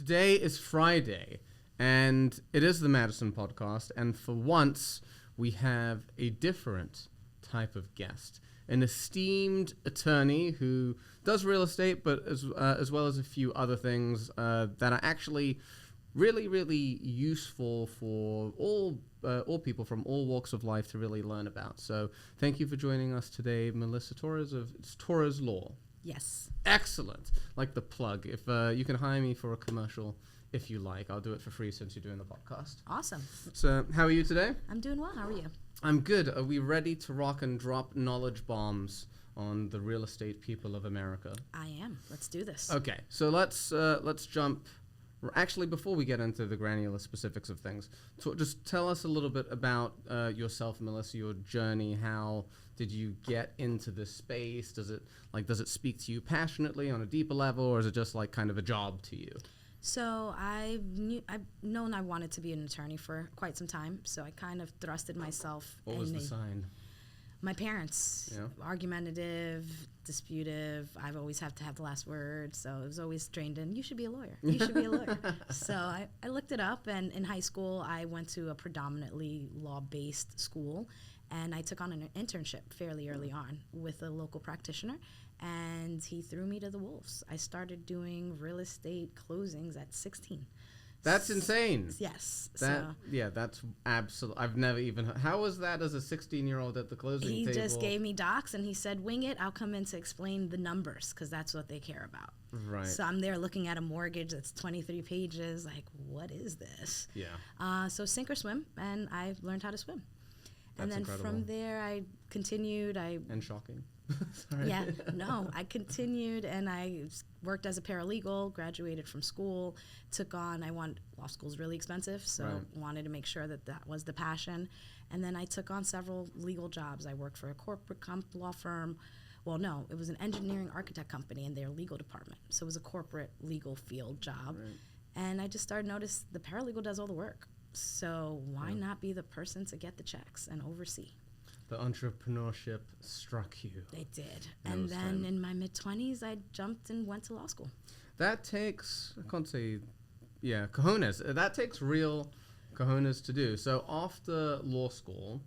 Today is Friday, and it is the Madison Podcast, and for once, we have a different type of guest, an esteemed attorney who does real estate, but as well as a few other things that are actually really, really useful for all people from all walks of life to really learn about. So thank you for joining us today, Melissa Torres of Torres Law. Yes. Excellent. Like the plug. If you can hire me for a commercial, if you like, I'll do it for free since you're doing the podcast. Awesome. So how are you today? I'm doing well. How are you? I'm good. Are we ready to rock and drop knowledge bombs on the real estate people of America? I am. Let's do this. Okay. So let's jump. Actually, before we get into the granular specifics of things, just tell us a little bit about yourself, Melissa, your journey. How did you get into this space? Does it speak to you passionately on a deeper level, or is it just like kind of a job to you? So I've known I wanted to be an attorney for quite some time, so I kind of thrusted myself. What was the sign? My parents, argumentative, disputive. I've always have to have the last word, so it was always trained in, you should be a lawyer. You should be a lawyer. So I looked it up, and in high school, I went to a predominantly law-based school, and I took on an internship fairly early on with a local practitioner, and he threw me to the wolves. I started doing real estate closings at 16. That's insane. Yes. That's absolutely. I've never even. How was that as a 16-year-old at the closing table? He just gave me docs and he said, "Wing it. I'll come in to explain the numbers because that's what they care about." Right. So I'm there looking at a mortgage that's 23 pages. Like, what is this? Yeah. So sink or swim, and I learned how to swim. That's and then incredible. from there, I continued. And shocking. Sorry. Yeah, no, I continued and I worked as a paralegal, graduated from school, law school's really expensive, so wanted to make sure that was the passion. And then I took on several legal jobs. I worked for a corporate law firm. Well, no, it was an engineering architect company in their legal department. So it was a corporate legal field job. Right. And I just started to notice the paralegal does all the work. So why not be the person to get the checks and oversee? The entrepreneurship struck you. It did. And then in my mid-20s, I jumped and went to law school. That takes, I can't say, cojones. That takes real cojones to do. So after law school,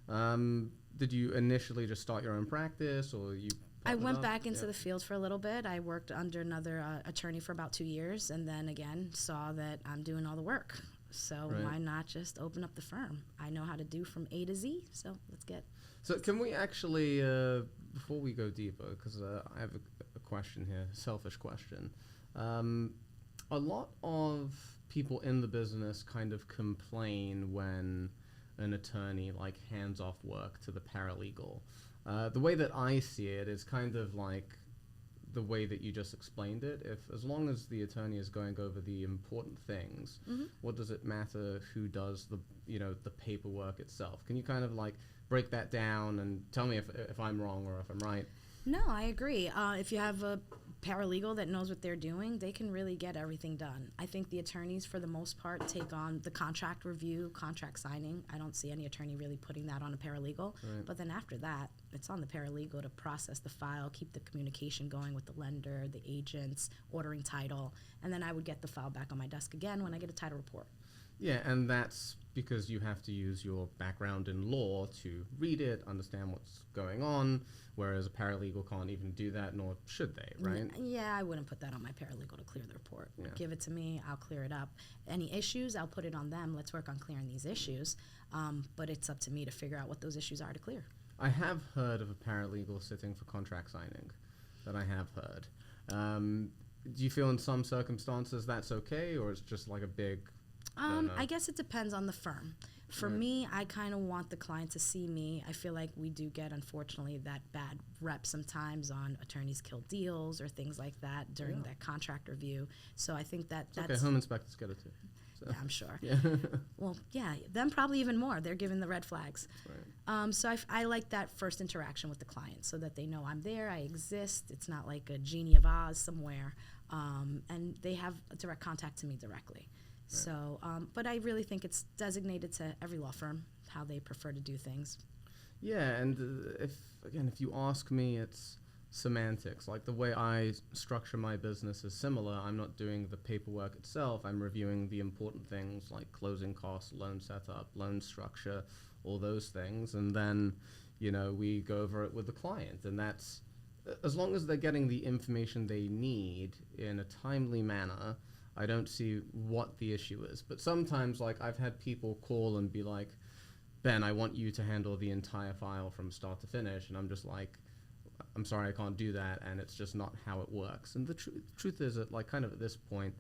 did you initially just start your own practice, or you? I went back into the field for a little bit. I worked under another attorney for about 2 years, and then again saw that I'm doing all the work. So why not just open up the firm? I know how to do from A to Z, so let's get. So can we actually, before we go deeper, because I have a question here, a selfish question. A lot of people in the business kind of complain when an attorney hands off work to the paralegal. The way that I see it is kind of like the way that you just explained it. As long as the attorney is going over the important things, what does it matter who does the paperwork itself? Can you kind of break that down and tell me if I'm wrong or if I'm right? No, I agree. If you have a paralegal that knows what they're doing, they can really get everything done. I think the attorneys, for the most part, take on the contract review, contract signing. I don't see any attorney really putting that on a paralegal. Right. But then after that, it's on the paralegal to process the file, keep the communication going with the lender, the agents, ordering title, and then I would get the file back on my desk again when I get a title report. Yeah, and that's because you have to use your background in law to read it, understand what's going on, whereas a paralegal can't even do that, nor should they, right? Yeah, I wouldn't put that on my paralegal to clear the report. Yeah. Give it to me, I'll clear it up. Any issues, I'll put it on them. Let's work on clearing these issues. But it's up to me to figure out what those issues are to clear. I have heard of a paralegal sitting for contract signing. That I have heard. Do you feel in some circumstances that's okay, or it's just like a big... I guess it depends on the firm. For me, I kind of want the client to see me. I feel like we do get, unfortunately, that bad rep sometimes on attorneys kill deals or things like that during that contract review. So I think that's... Okay, home inspectors get it too. So. Yeah, I'm sure. Yeah. Well, yeah, them probably even more. They're giving the red flags. Right. So I like that first interaction with the client so that they know I'm there, I exist. It's not like a genie of Oz somewhere. And they have a direct contact to me directly. Right. So, but I really think it's designated to every law firm how they prefer to do things. Yeah, and if you ask me, it's semantics. Like the way I structure my business is similar. I'm not doing the paperwork itself. I'm reviewing the important things like closing costs, loan setup, loan structure, all those things. And then, we go over it with the client. And that's, as long as they're getting the information they need in a timely manner, I don't see what the issue is. But sometimes, like, I've had people call and be like, Ben, I want you to handle the entire file from start to finish. And I'm just like, I'm sorry, I can't do that, and it's just not how it works. And the truth is that, like, kind of at this point,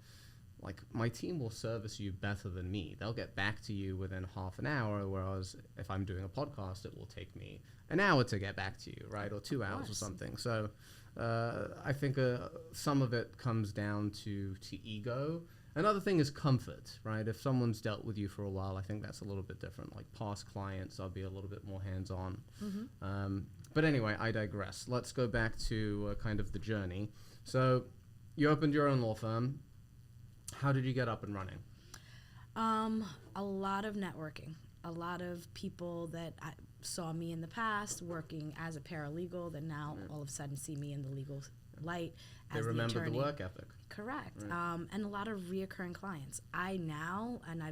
like, my team will service you better than me. They'll get back to you within half an hour, whereas if I'm doing a podcast, it will take me an hour to get back to you, right, or 2 hours or something. So I think some of it comes down to ego. Another thing is comfort, right? If someone's dealt with you for a while, I think that's a little bit different. Like past clients, I'll be a little bit more hands-on. But anyway, I digress. Let's go back to kind of the journey. So you opened your own law firm. How did you get up and running? A lot of networking. A lot of people that saw me in the past working as a paralegal that now all of a sudden see me in the legal light as the attorney. They remember the work ethic. Correct. Right. And a lot of reoccurring clients. I've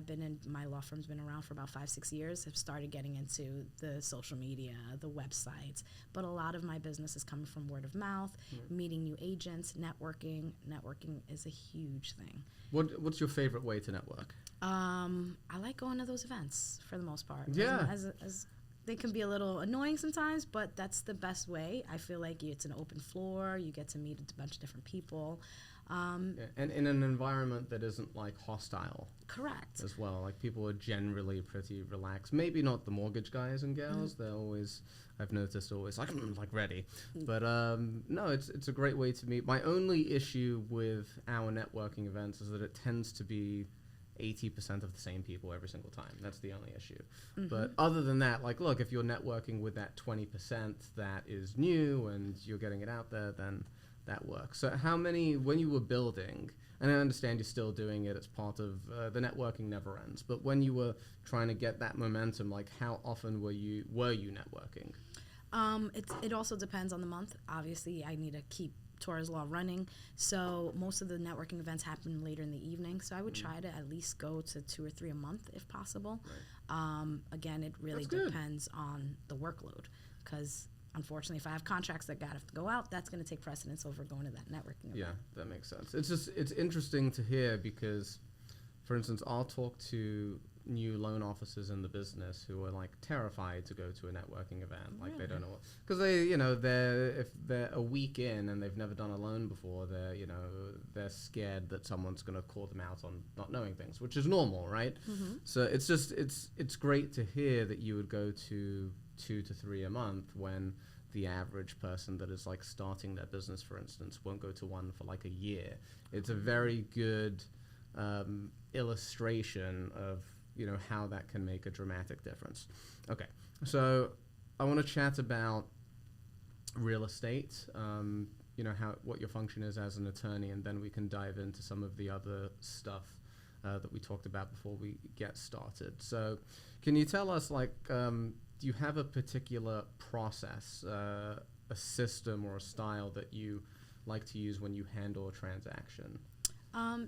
been in, my law firm's been around for about 5-6 years, have started getting into the social media, the websites, but a lot of my business is coming from word of mouth, meeting new agents, networking. Networking is a huge thing. What's your favorite way to network? I like going to those events for the most part. Yeah. As they can be a little annoying sometimes, but that's the best way. I feel like it's an open floor. You get to meet a bunch of different people. And in an environment that isn't like hostile. Correct. As well. Like people are generally pretty relaxed. Maybe not the mortgage guys and gals. They're always, I've noticed, always like ready. But no, it's a great way to meet. My only issue with our networking events is that it tends to be 80% of the same people every single time. That's the only issue. But other than that, like, look, if you're networking with that 20% that is new and you're getting it out there, then that works. So when you were building, and I understand you're still doing it, it's part of the networking never ends, but when you were trying to get that momentum, like how often were you networking? It also depends on the month. Obviously, I need to keep Torres Law running, so most of the networking events happen later in the evening, so I would try to at least go to 2 or 3 a month if possible. Right. Again, it really depends on the workload, because unfortunately, if I have contracts that got to go out, that's going to take precedence over going to that networking event. Yeah, that makes sense. It's interesting to hear because, for instance, I'll talk to new loan officers in the business who are like terrified to go to a networking event. Like they don't know because if they're a week in and they've never done a loan before, they're scared that someone's going to call them out on not knowing things, which is normal, right? So it's great to hear that you would go to 2 to 3 a month when the average person that is like starting their business, for instance, won't go to one for like a year. It's a very good illustration of how that can make a dramatic difference. Okay, so I want to chat about real estate, what your function is as an attorney, and then we can dive into some of the other stuff that we talked about before we get started. So can you tell us, do you have a particular process, a system or a style that you like to use when you handle a transaction?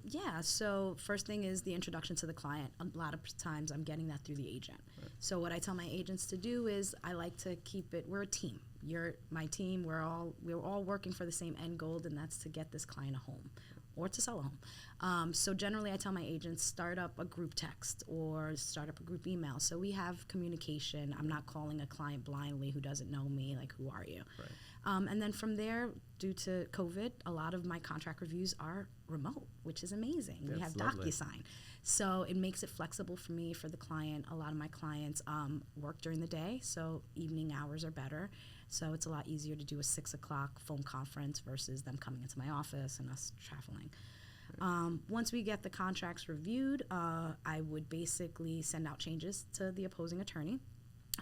Yeah, so first thing is the introduction to the client. A lot of times I'm getting that through the agent. Right. So what I tell my agents to do is I like to keep it, we're a team. You're my team, we're all working for the same end goal, and that's to get this client a home or to sell a home. So generally I tell my agents, start up a group text or start up a group email. So we have communication. I'm not calling a client blindly who doesn't know me, like, who are you? Right. And then from there, due to COVID, a lot of my contract reviews are remote, which is amazing. We have lovely. DocuSign. So it makes it flexible for me, for the client. A lot of my clients work during the day, so evening hours are better. So it's a lot easier to do a 6 o'clock phone conference versus them coming into my office and us traveling. Right. Once we get the contracts reviewed, I would basically send out changes to the opposing attorney.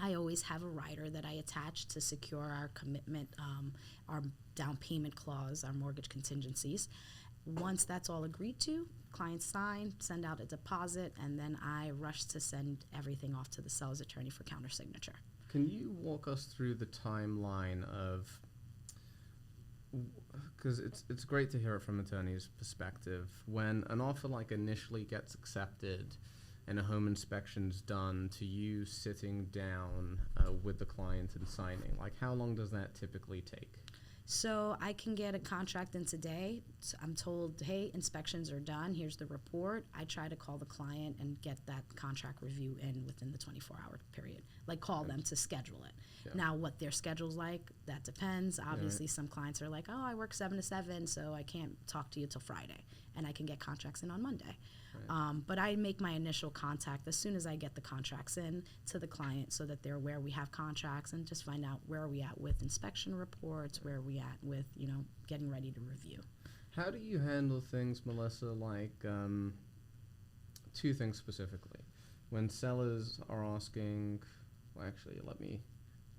I always have a rider that I attach to secure our commitment, our down payment clause, our mortgage contingencies. Once that's all agreed to, clients sign, send out a deposit, and then I rush to send everything off to the seller's attorney for countersignature. Can you walk us through the timeline of because it's great to hear it from attorney's perspective. When an offer like initially gets accepted and a home inspection's done, to you sitting down with the client and signing, like how long does that typically take? So I can get a contract in today. So I'm told, hey, inspections are done. Here's the report. I try to call the client and get that contract review in within the 24-hour period. Like call them to schedule it. Yeah. Now, what their schedule's like, that depends. Obviously, some clients are like, oh, I work 7 to 7, so I can't talk to you till Friday. And I can get contracts in on Monday. Right. But I make my initial contact as soon as I get the contracts in to the client so that they're aware we have contracts, and just find out where are we at with inspection reports, where are we at with, getting ready to review. How do you handle things, Melissa, like two things specifically? When sellers are asking, well, actually, let me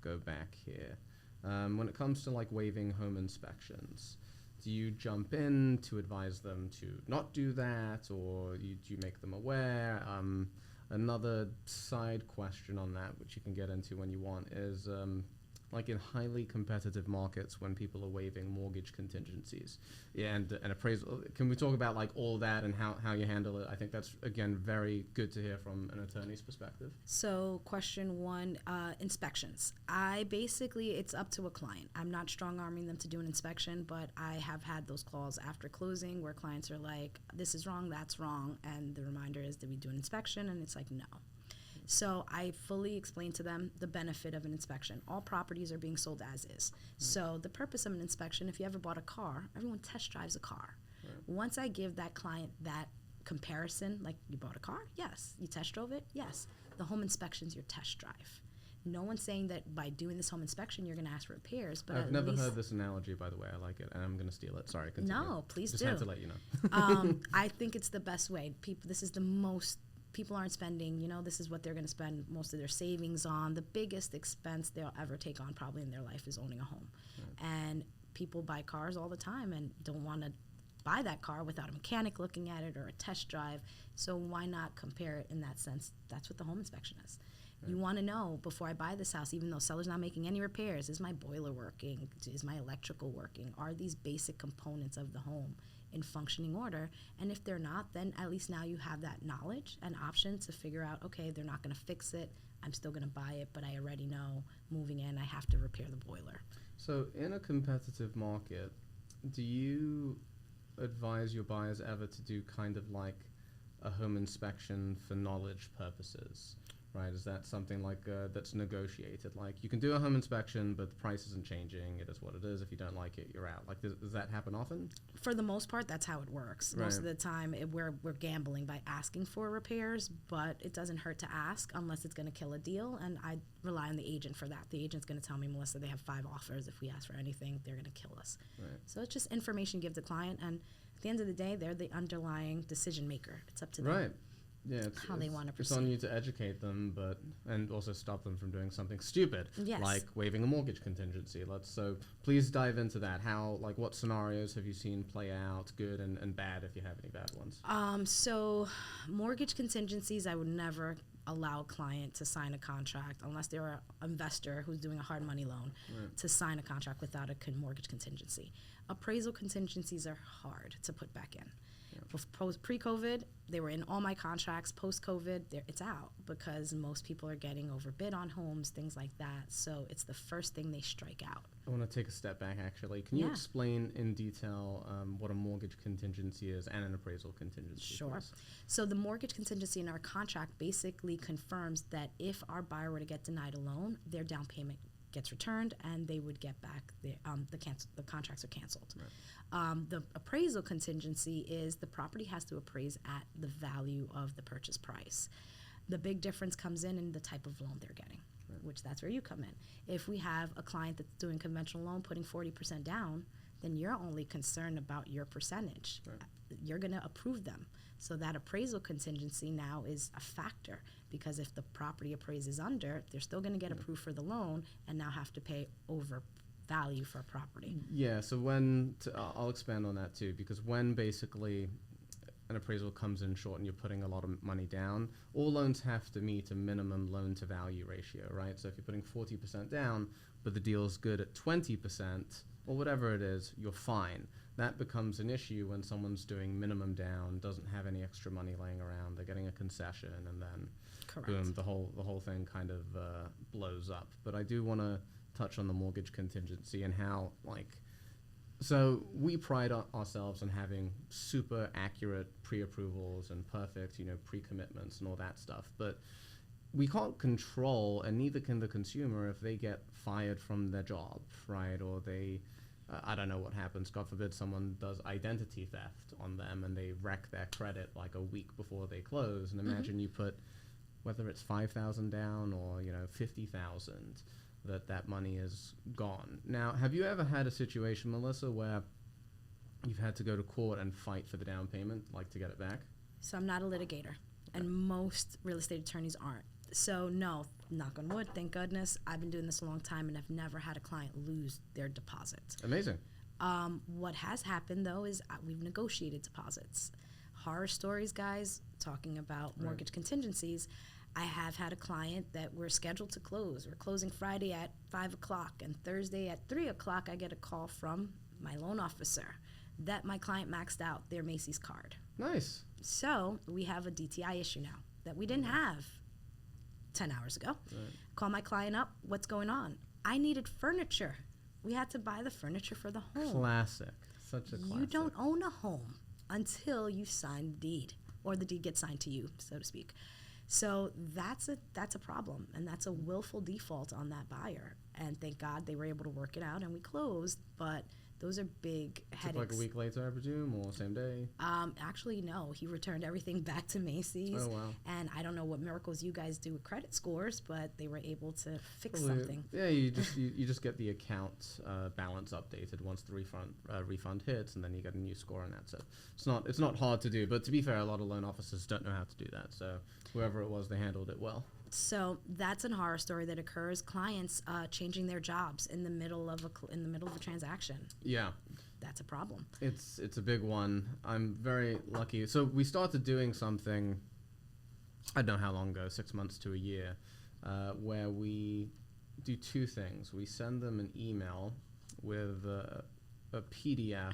go back here. When it comes to like waiving home inspections, do you jump in to advise them to not do that, or do you make them aware? Another side question on that, which you can get into when you want, is like in highly competitive markets when people are waiving mortgage contingencies and appraisal. Can we talk about like all that and how you handle it? I think that's, again, very good to hear from an attorney's perspective. So question one, inspections. It's up to a client. I'm not strong-arming them to do an inspection, but I have had those calls after closing where clients are like, this is wrong, that's wrong, and the reminder is, did we do an inspection? And it's like, no. So I fully explain to them the benefit of an inspection. All properties are being sold as is. So the purpose of an inspection, if you ever bought a car, everyone test drives a car. Right. Once I give that client that comparison, like you bought a car? Yes. You test drove it? Yes. The home inspection's your test drive. No one's saying that by doing this home inspection you're going to ask for repairs, but I've never heard this analogy, by the way. I like it, and I'm going to steal it. Sorry, continue. No, please Just do. had to let you know. I think it's the best way. This is the most people aren't spending, this is what they're going to spend most of their savings on. The biggest expense they'll ever take on probably in their life is owning a home. Right. And people buy cars all the time and don't want to buy that car without a mechanic looking at it or a test drive. So why not compare it in that sense? That's what the home inspection is. Right. You want to know, before I buy this house, even though seller's not making any repairs, is my boiler working? Is my electrical working? Are these basic components of the home in functioning order? And if they're not, then at least now you have that knowledge and option to figure out, okay, they're not going to fix it, I'm still going to buy it, but I already know moving in I have to repair the boiler. So in a competitive market, do you advise your buyers ever to do kind of like a home inspection for knowledge purposes? Right, is that something like that's negotiated? Like, you can do a home inspection, but the price isn't changing. It is what it is. If you don't like it, you're out. Like, does that happen often? For the most part, that's how it works. Right. Most of the time, we're gambling by asking for repairs, but it doesn't hurt to ask unless it's going to kill a deal, and I rely on the agent for that. The agent's going to tell me, Melissa, they have 5 offers. If we ask for anything, they're going to kill us. Right. So it's just information you give the client, and at the end of the day, they're the underlying decision maker. It's up to them. Right. Yeah, how they want to proceed. It's on you to educate them, and also stop them from doing something stupid, like waiving a mortgage contingency. So please dive into that. What scenarios have you seen play out, good and bad, if you have any bad ones? So mortgage contingencies, I would never allow a client to sign a contract unless they're an investor who's doing a hard money loan to sign a contract without a mortgage contingency. Appraisal contingencies are hard to put back in. Pre-COVID, they were in all my contracts. Post-COVID, it's out because most people are getting overbid on homes, things like that. So it's the first thing they strike out. I want to take a step back, actually. Can you explain in detail what a mortgage contingency is and an appraisal contingency? Sure. Please? So the mortgage contingency in our contract basically confirms that if our buyer were to get denied a loan, their down payment gets returned and they would get back the contracts are canceled. Right. The appraisal contingency is the property has to appraise at the value of the purchase price. The big difference comes in the type of loan they're getting, which that's where you come in. If we have a client that's doing conventional loan putting 40% down, then you're only concerned about your percentage. Right. You're going to approve them. So that appraisal contingency now is a factor because if the property appraises under, they're still going to get approved for the loan and now have to pay over value for a property. Yeah, so I'll expand on that too, because when basically an appraisal comes in short and you're putting a lot of money down, all loans have to meet a minimum loan to value ratio, right? So if you're putting 40% down, but the deal's good at 20%, or whatever it is, you're fine. That becomes an issue when someone's doing minimum down, doesn't have any extra money laying around, they're getting a concession, and then boom, the whole thing kind of blows up. But I do want to touch on the mortgage contingency and how, like, so we pride ourselves on having super accurate pre-approvals and perfect, pre-commitments and all that stuff. But we can't control, and neither can the consumer, if they get fired from their job, right? Or they, I don't know what happens. God forbid someone does identity theft on them and they wreck their credit like a week before they close. And imagine you put, whether it's 5,000 down or 50,000, that money is gone. Now, have you ever had a situation, Melissa, where you've had to go to court and fight for the down payment, like to get it back? So I'm not a litigator, and most real estate attorneys aren't. So no, knock on wood, thank goodness. I've been doing this a long time, and I've never had a client lose their deposit. Amazing. What has happened, though, is we've negotiated deposits. Horror stories, guys, talking about mortgage contingencies. I have had a client that we're scheduled to close. We're closing Friday at 5 o'clock, and Thursday at 3 o'clock, I get a call from my loan officer that my client maxed out their Macy's card. Nice. So we have a DTI issue now that we didn't have 10 hours ago. Right. Call my client up. What's going on? I needed furniture. We had to buy the furniture for the home. Classic. Such a classic. You don't own a home until you sign the deed, or the deed gets signed to you, so to speak. So that's a problem, and that's a willful default on that buyer. And thank God they were able to work it out, and we closed. But those are big headaches. Like a week later, I presume, or same day? Actually, no. He returned everything back to Macy's. Oh, wow. And I don't know what miracles you guys do with credit scores, but they were able to fix something. Yeah, you just get the account balance updated once the refund hits, and then you get a new score on that. So it's not hard to do. But to be fair, a lot of loan officers don't know how to do that. So whoever it was, they handled it well. So that's a horror story that occurs. Clients changing their jobs in the middle of a transaction. Yeah, that's a problem. It's a big one. I'm very lucky. So we started doing something, I don't know how long ago, 6 months to a year, where we do two things. We send them an email with a PDF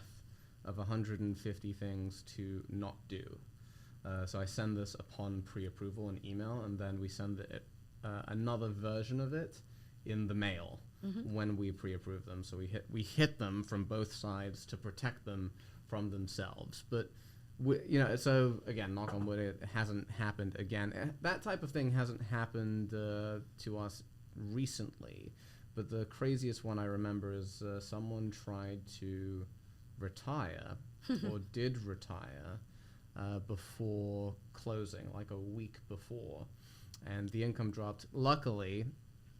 of 150 things to not do. So I send this upon pre-approval in email, and then we send it another version of it in the mail when we pre-approve them. So we hit them from both sides to protect them from themselves. But so again, knock on wood, it hasn't happened again. That type of thing hasn't happened to us recently. But the craziest one I remember is someone tried to retire or did retire before closing, like a week before, and the income dropped. Luckily,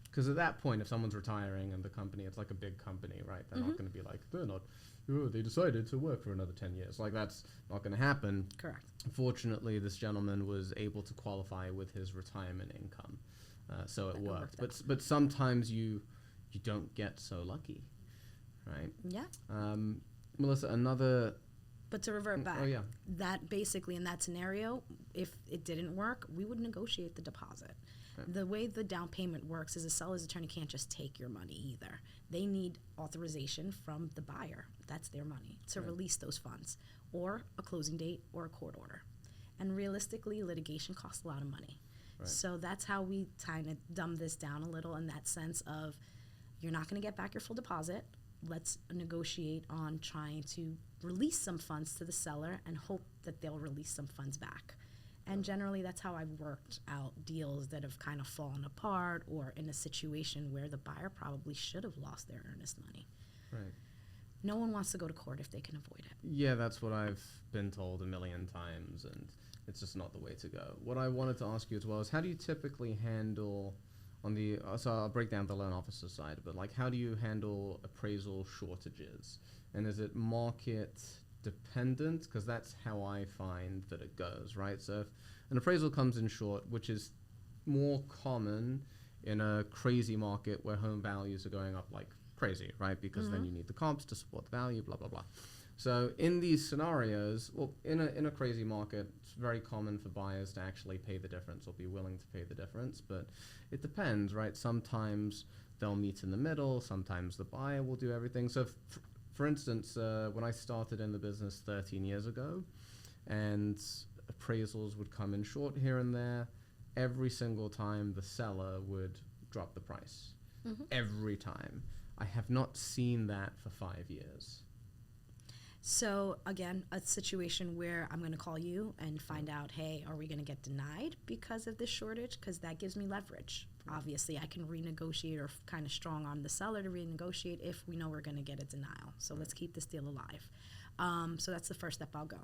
because at that point, if someone's retiring and the company, it's like a big company, right? They're not going to be like, they decided to work for another 10 years. Like, that's not going to happen. Correct. Fortunately, this gentleman was able to qualify with his retirement income, so it worked. But sometimes you don't get so lucky, right? Yeah. Melissa, another... But to revert back, that basically in that scenario, if it didn't work, we would negotiate the deposit. Right. The way the down payment works is a seller's attorney can't just take your money either. They need authorization from the buyer, that's their money, to release those funds, or a closing date or a court order. And realistically, litigation costs a lot of money. Right. So that's how we kind of dumb this down a little in that sense of, you're not going to get back your full deposit. Let's negotiate on trying to release some funds to the seller and hope that they'll release some funds back. And generally, that's how I've worked out deals that have kind of fallen apart, or in a situation where the buyer probably should have lost their earnest money. Right. No one wants to go to court if they can avoid it. Yeah, that's what I've been told a million times, and it's just not the way to go. What I wanted to ask you as well is, how do you typically handle... so I'll break down the loan officer side, but like, how do you handle appraisal shortages? And is it market dependent? Because that's how I find that it goes, right? So if an appraisal comes in short, which is more common in a crazy market where home values are going up like crazy, right? Because then you need the comps to support the value, blah, blah, blah. So in these scenarios, well, in a crazy market, it's very common for buyers to actually pay the difference or be willing to pay the difference, but it depends, right? Sometimes they'll meet in the middle. Sometimes the buyer will do everything. So, for instance, when I started in the business 13 years ago, and appraisals would come in short here and there, every single time the seller would drop the price. Every time. I have not seen that for 5 years. So again, a situation where I'm going to call you and find out, hey, are we going to get denied because of this shortage? Because that gives me leverage. Obviously, I can renegotiate or kind of strong arm the seller to renegotiate if we know we're going to get a denial. So let's keep this deal alive. So that's the first step I'll go.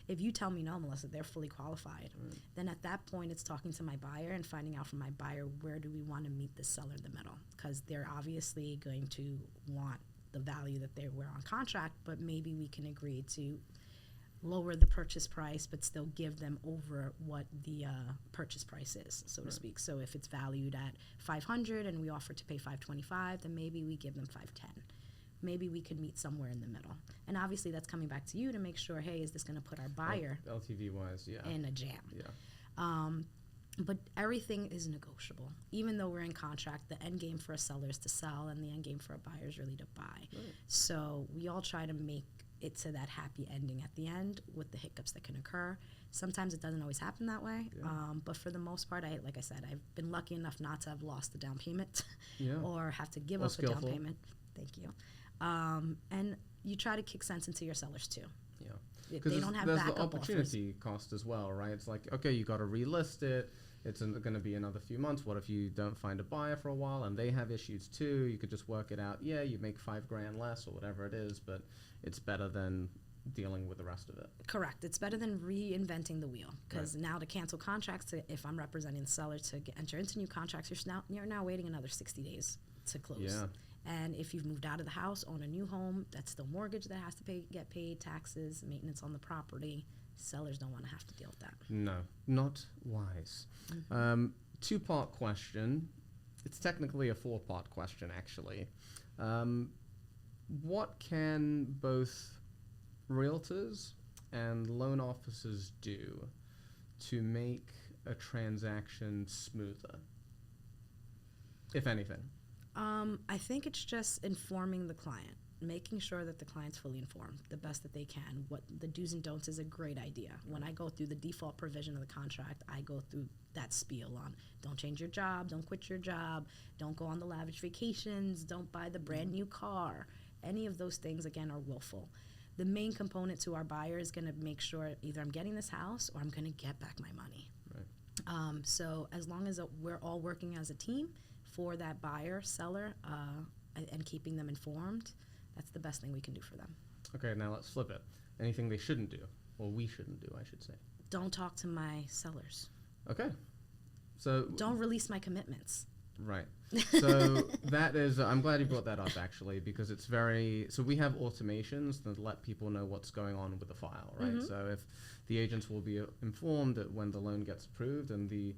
If you tell me, no, Melissa, they're fully qualified, then at that point it's talking to my buyer and finding out from my buyer, where do we want to meet the seller in the middle? Because they're obviously going to want the value that they were on contract, but maybe we can agree to lower the purchase price but still give them over what the purchase price is, so to speak. So if it's valued at $500 and we offer to pay $525, then maybe we give them $510. Maybe we could meet somewhere in the middle. And obviously that's coming back to you to make sure, hey, is this going to put our buyer LTV-wise, in a jam? Yeah. But everything is negotiable. Even though we're in contract, the end game for a seller is to sell, and the end game for a buyer is really to buy. So we all try to make it to that happy ending at the end with the hiccups that can occur. Sometimes it doesn't always happen that way, but for the most part, like I said, I've been lucky enough not to have lost the down payment or have to give up a down payment. Thank you. And you try to kick sense into your sellers too. Yeah. They don't have backup there's the opportunity offers. cost as well, right? It's like, okay, you got to relist it. It's going to be another few months. What if you don't find a buyer for a while and they have issues too? You could just work it out. Yeah, you make $5,000 less or whatever it is, but it's better than dealing with the rest of it. Correct. It's better than reinventing the wheel, because now to cancel contracts, if I'm representing the seller to enter into new contracts, you're now waiting another 60 days to close. Yeah. And if you've moved out of the house, own a new home, that's still mortgage that has to get paid, taxes, maintenance on the property. Sellers don't want to have to deal with that. No, not wise. Two-part question. It's technically a four-part question, actually. What can both realtors and loan officers do to make a transaction smoother, if anything? I think it's just informing the client, making sure that the client's fully informed the best that they can. What the do's and don'ts is a great idea. When I go through the default provision of the contract, I go through that spiel on don't change your job, don't quit your job, don't go on the lavish vacations, don't buy the brand new car. Any of those things, again, are willful. The main component to our buyer is going to make sure either I'm getting this house or I'm going to get back my money. Right. So as long as we're all working as a team for that buyer, seller, and keeping them informed, that's the best thing we can do for them. Okay, now let's flip it. Anything they shouldn't do, or we shouldn't do, I should say. Don't talk to my sellers. Okay. So don't release my commitments. Right. So that is, I'm glad you brought that up, actually, because it's so we have automations that let people know what's going on with the file, right? So if the agents will be informed that when the loan gets approved, and the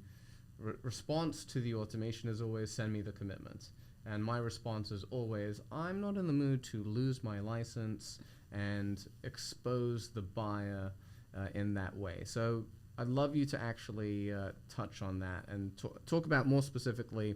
response to the automation is always send me the commitment. And my response is always, I'm not in the mood to lose my license and expose the buyer in that way. So I'd love you to actually touch on that and talk about more specifically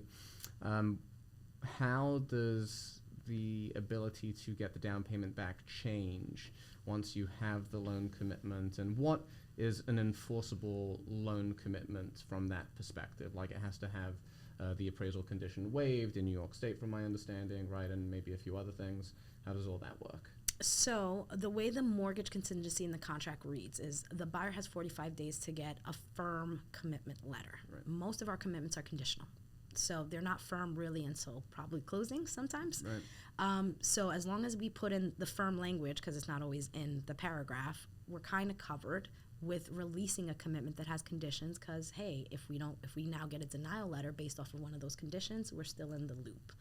how does the ability to get the down payment back change once you have the loan commitment, and what is an enforceable loan commitment from that perspective? Like, it has to have the appraisal condition waived in New York State, from my understanding, right, and maybe a few other things. How does all that work? So the way the mortgage contingency in the contract reads is the buyer has 45 days to get a firm commitment letter. Right. Most of our commitments are conditional. So they're not firm really until probably closing sometimes. Right. So as long as we put in the firm language, because it's not always in the paragraph, we're kind of covered with releasing a commitment that has conditions, because hey, if we now get a denial letter based off of one of those conditions, we're still in the loop.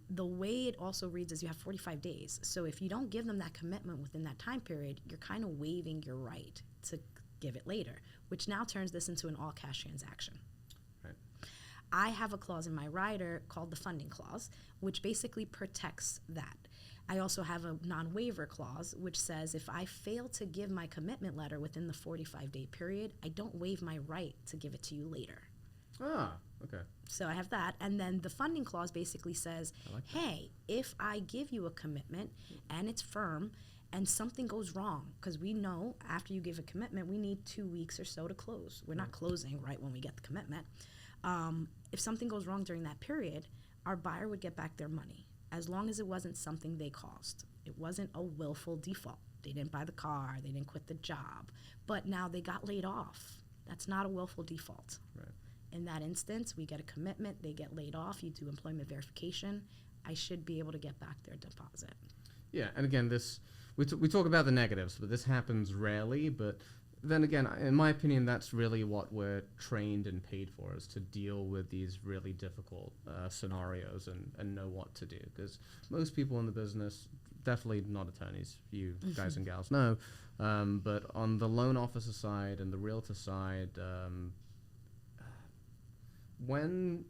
The way it also reads is you have 45 days. So if you don't give them that commitment within that time period, you're kind of waiving your right to give it later, which now turns this into an all-cash transaction. Right. I have a clause in my rider called the funding clause, which basically protects that. I also have a non-waiver clause, which says if I fail to give my commitment letter within the 45-day period, I don't waive my right to give it to you later. Ah, Okay. So I have that. And then the funding clause basically says, hey, if I give you a commitment and it's firm and something goes wrong, because we know after you give a commitment, we need 2 weeks or so to close. We're not closing right when we get the commitment. If something goes wrong during that period, our buyer would get back their money as long as it wasn't something they caused. It wasn't a willful default. They didn't buy the car, they didn't quit the job, but now they got laid off. That's not a willful default. Right. In that instance, we get a commitment, they get laid off, you do employment verification, I should be able to get back their deposit. Yeah, and again, we talk about the negatives, but this happens rarely, but then again, in my opinion, that's really what we're trained and paid for, is to deal with these really difficult scenarios and know what to do. Because most people in the business, definitely not attorneys, you guys and gals know, but on the loan officer side and the realtor side, when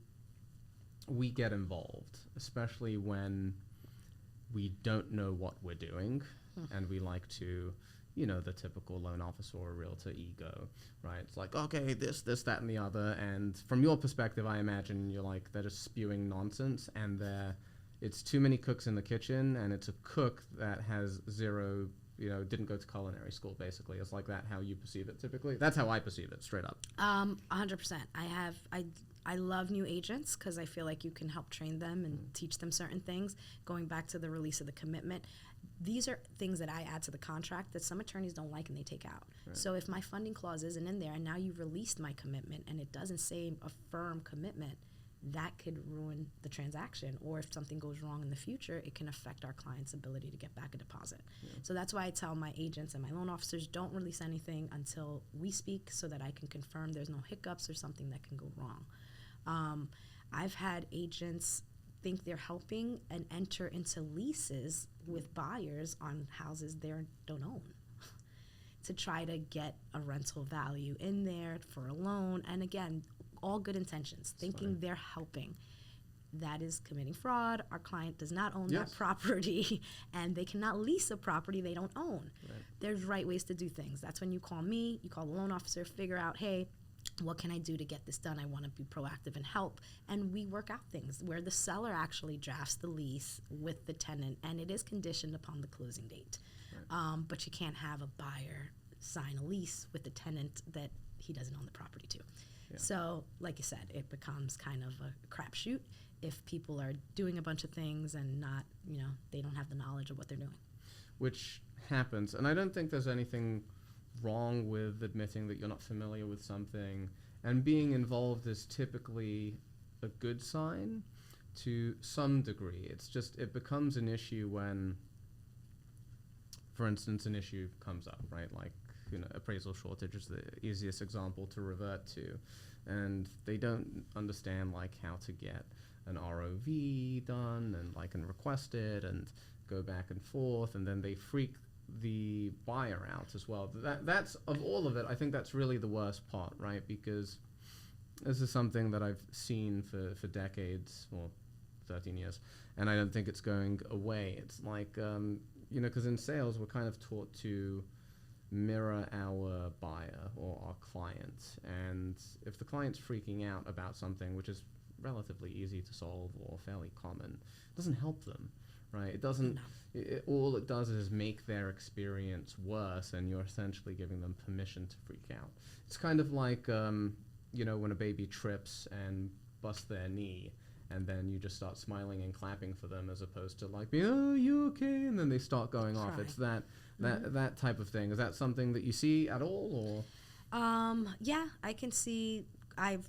we get involved, especially when we don't know what we're doing, and we like to, the typical loan officer or realtor ego, right? It's like, okay, this, that, and the other. And from your perspective, I imagine you're like, they're just spewing nonsense, and it's too many cooks in the kitchen, and it's a cook that has zero, didn't go to culinary school, basically. It's like that how you perceive it typically? That's how I perceive it, straight up. 100%. I love new agents because I feel like you can help train them and teach them certain things. Going back to the release of the commitment, these are things that I add to the contract that some attorneys don't like and they take out. Right. So if my funding clause isn't in there and now you've released my commitment and it doesn't say a firm commitment, that could ruin the transaction. Or if something goes wrong in the future, it can affect our client's ability to get back a deposit. Yeah. So that's why I tell my agents and my loan officers, don't release anything until we speak so that I can confirm there's no hiccups or something that can go wrong. I've had agents think they're helping and enter into leases with buyers on houses they don't own to try to get a rental value in there for a loan. And again, all good intentions, thinking they're helping. That is committing fraud. Our client does not own that property, and they cannot lease a property they don't own. Right. There's right ways to do things. That's when you call me, you call the loan officer, figure out, hey, what can I do to get this done? I want to be proactive and help. And we work out things where the seller actually drafts the lease with the tenant, and it is conditioned upon the closing date. Right. But you can't have a buyer sign a lease with the tenant that he doesn't own the property to. Yeah. So, like you said, it becomes kind of a crapshoot if people are doing a bunch of things and not, they don't have the knowledge of what they're doing. Which happens. And I don't think there's anything wrong with admitting that you're not familiar with something, and being involved is typically a good sign to some degree. It's just, it becomes an issue when, for instance, an issue comes up, right? Like, appraisal shortage is the easiest example to revert to, and they don't understand like how to get an ROV done and request it and go back and forth, and then they freak the buyer out as well. That's of all of it, I think that's really the worst part, right? Because this is something that I've seen for decades, or 13 years, and I don't think it's going away. It's like, because in sales we're kind of taught to mirror our buyer or our client, and if the client's freaking out about something which is relatively easy to solve or fairly common, it doesn't help them. Right, it doesn't. All it does is make their experience worse, and you're essentially giving them permission to freak out. It's kind of like, when a baby trips and busts their knee, and then you just start smiling and clapping for them, as opposed to like, "Oh, you okay?" and then they start going off. It's that type of thing. Is that something that you see at all, or? Yeah, I can see.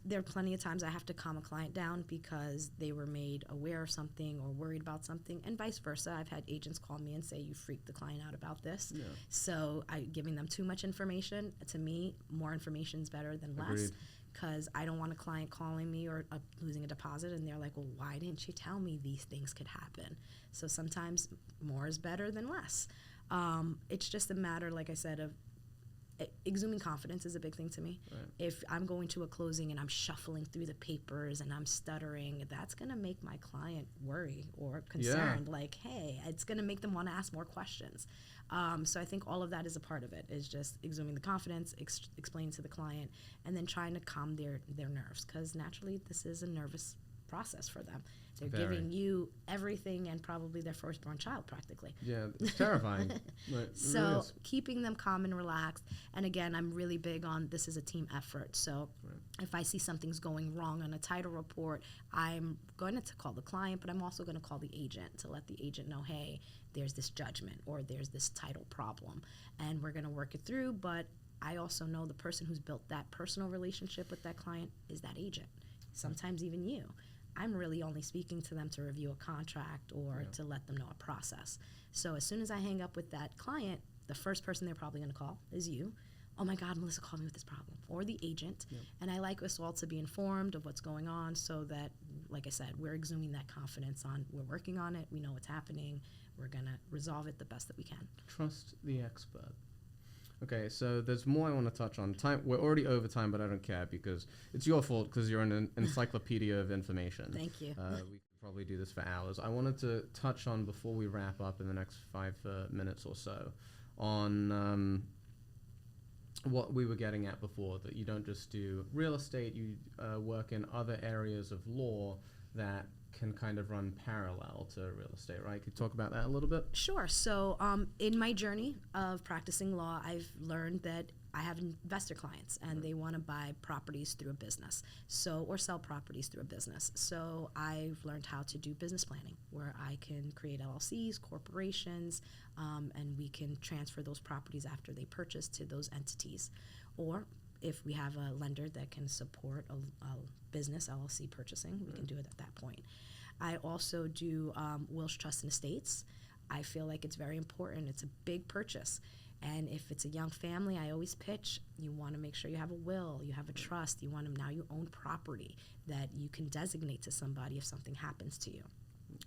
There are plenty of times I have to calm a client down because they were made aware of something or worried about something, and vice versa. I've had agents call me and say, you freaked the client out about this. Yeah. So giving them too much information, to me, more information is better than less, because I don't want a client calling me or losing a deposit, and they're like, well, why didn't you tell me these things could happen? So sometimes more is better than less. It's just a matter, like I said, of exhuming confidence is a big thing to me. Right. If I'm going to a closing and I'm shuffling through the papers and I'm stuttering, that's going to make my client worry or concerned. Like, hey, it's going to make them want to ask more questions. So I think all of that is a part of it, is just exhuming the confidence, explaining to the client, and then trying to calm their nerves, because naturally this is a nervous process for them. They're giving you everything and probably their firstborn child practically. Yeah, it's terrifying. So really keeping them calm and relaxed. And again, I'm really big on this is a team effort. So if I see something's going wrong on a title report, I'm going to call the client, but I'm also going to call the agent to let the agent know, hey, there's this judgment or there's this title problem, and we're going to work it through. But I also know the person who's built that personal relationship with that client is that agent, sometimes even you. I'm really only speaking to them to review a contract or to let them know a process. So as soon as I hang up with that client, the first person they're probably going to call is you. Oh my God, Melissa called me with this problem, or the agent. And I like us all to be informed of what's going on, so that, like I said, we're exhuming that confidence on, we're working on it, we know what's happening, we're going to resolve it the best that we can. Trust the expert. Okay, so there's more I want to touch on. Time, we're already over time, but I don't care because it's your fault, because you're an encyclopedia of information. Thank you. We could probably do this for hours. I wanted to touch on, before we wrap up in the next 5 minutes or so, on what we were getting at before, that you don't just do real estate, you work in other areas of law that can kind of run parallel to real estate, right? Could you talk about that a little bit? Sure. So in my journey of practicing law, I've learned that I have investor clients and they want to buy properties through a business, or sell properties through a business. So I've learned how to do business planning, where I can create LLCs, corporations, and we can transfer those properties after they purchase to those entities. Or if we have a lender that can support a business LLC purchasing, we can do it at that point. I also do wills, trusts, and estates. I feel like it's very important. It's a big purchase. And if it's a young family, I always pitch, you want to make sure you have a will, you have a trust, you own property that you can designate to somebody if something happens to you.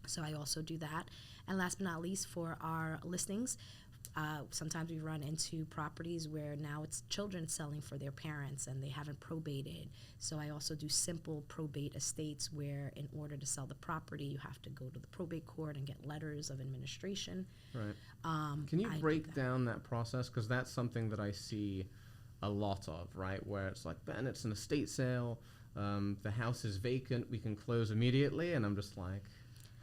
So I also do that. And last but not least, for our listings, sometimes we run into properties where now it's children selling for their parents and they haven't probated. So I also do simple probate estates where, in order to sell the property, you have to go to the probate court and get letters of administration. Right. Can you break down that process? Because that's something that I see a lot of, right? Where it's like, Ben, it's an estate sale. The house is vacant. We can close immediately. And I'm just like,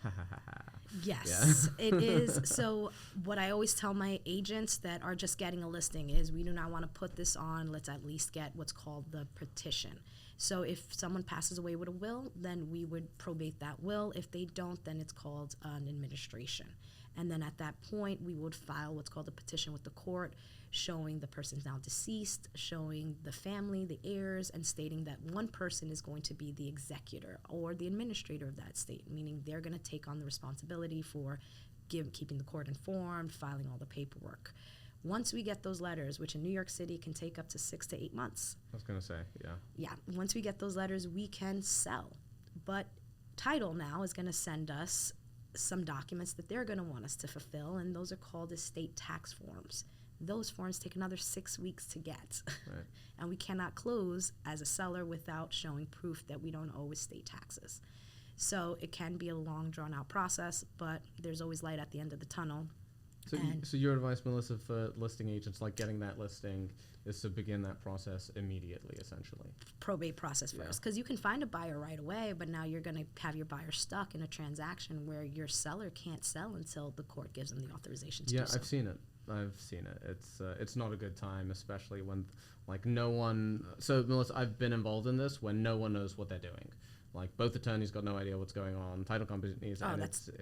ha ha ha ha. Yes, it is. So what I always tell my agents that are just getting a listing is, we do not want to put this on. Let's at least get what's called the petition. So if someone passes away with a will, then we would probate that will. If they don't, then it's called an administration. And then at that point, we would file what's called a petition with the court, showing the person's now deceased, showing the family, the heirs, and stating that one person is going to be the executor or the administrator of that estate, meaning they're going to take on the responsibility for keeping the court informed, filing all the paperwork. Once we get those letters, which in New York City can take up to 6 to 8 months. I was going to say, yeah. Yeah, once we get those letters, we can sell. But title now is going to send us some documents that they're going to want us to fulfill, and those are called estate tax forms. Those forms take another 6 weeks to get. Right. And we cannot close as a seller without showing proof that we don't owe estate taxes. So it can be a long, drawn-out process, but there's always light at the end of the tunnel. So your advice, Melissa, for listing agents, like getting that listing, is to begin that process immediately, essentially. Probate process first, because you can find a buyer right away, but now you're going to have your buyer stuck in a transaction where your seller can't sell until the court gives them the authorization to do so. Yeah, I've seen it. It's not a good time, especially when no one. So Melissa, I've been involved in this when no one knows what they're doing. Like, both attorneys got no idea what's going on. Title companies. Oh,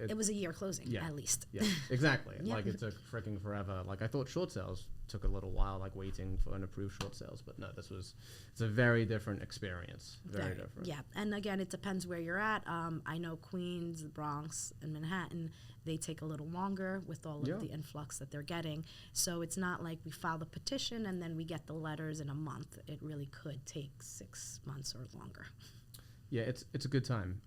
it was a year closing, at least. Yeah, exactly. Like, it took freaking forever. Like, I thought short sales took a little while, like waiting for an approved short sales, but no, it's a very different experience. Very different. Yeah, and again, it depends where you're at. I know Queens, the Bronx, and Manhattan, they take a little longer with all of the influx that they're getting. So it's not like we file the petition and then we get the letters in a month. It really could take 6 months or longer. Yeah, it's a good time.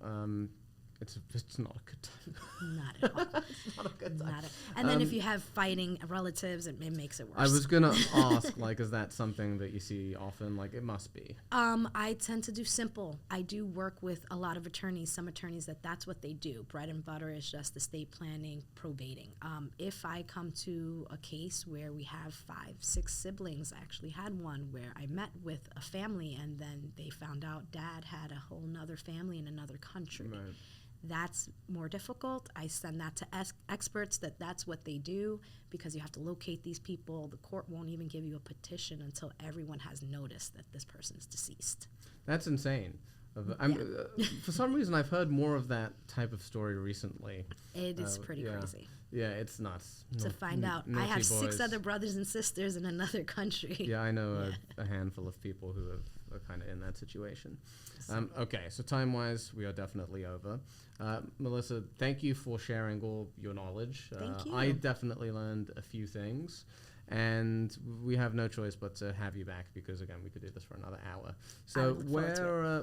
it's not a good time. Not at all. It's not a good time. And then if you have fighting relatives, it makes it worse. I was gonna ask, like, is that something that you see often? Like, it must be. I tend to do simple. I do work with a lot of attorneys. Some attorneys that's what they do. Bread and butter is just estate planning, probating. If I come to a case where we have 5, 6 siblings, I actually had one where I met with a family and then they found out dad had a whole nother family in another country. Right. That's more difficult. I send that to experts that's what they do, because you have to locate these people. The court won't even give you a petition until everyone has noticed that this person is deceased. That's insane. For some reason, I've heard more of that type of story recently. It is pretty crazy. Yeah, it's nuts. To find out. I have 6 other brothers and sisters in another country. Yeah, I know a handful of people who are kind of in that situation. Okay, so time-wise, we are definitely over. Melissa, thank you for sharing all your knowledge. Thank you. I definitely learned a few things, and we have no choice but to have you back because, again, we could do this for another hour. So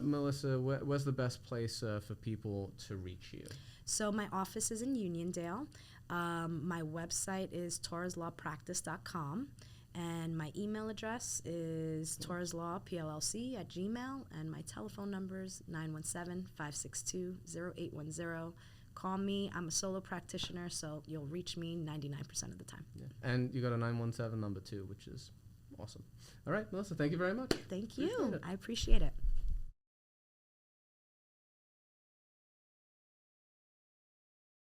Melissa, where's the best place for people to reach you? So my office is in Uniondale. My website is torreslawpractice.com. And my email address is torreslawplc@gmail.com, and my telephone number is 917-562-0810. Call me. I'm a solo practitioner, so you'll reach me 99% of the time. Yeah. And you got a 917 number too, which is awesome. All right, Melissa, thank you very much. Thank you. I appreciate it.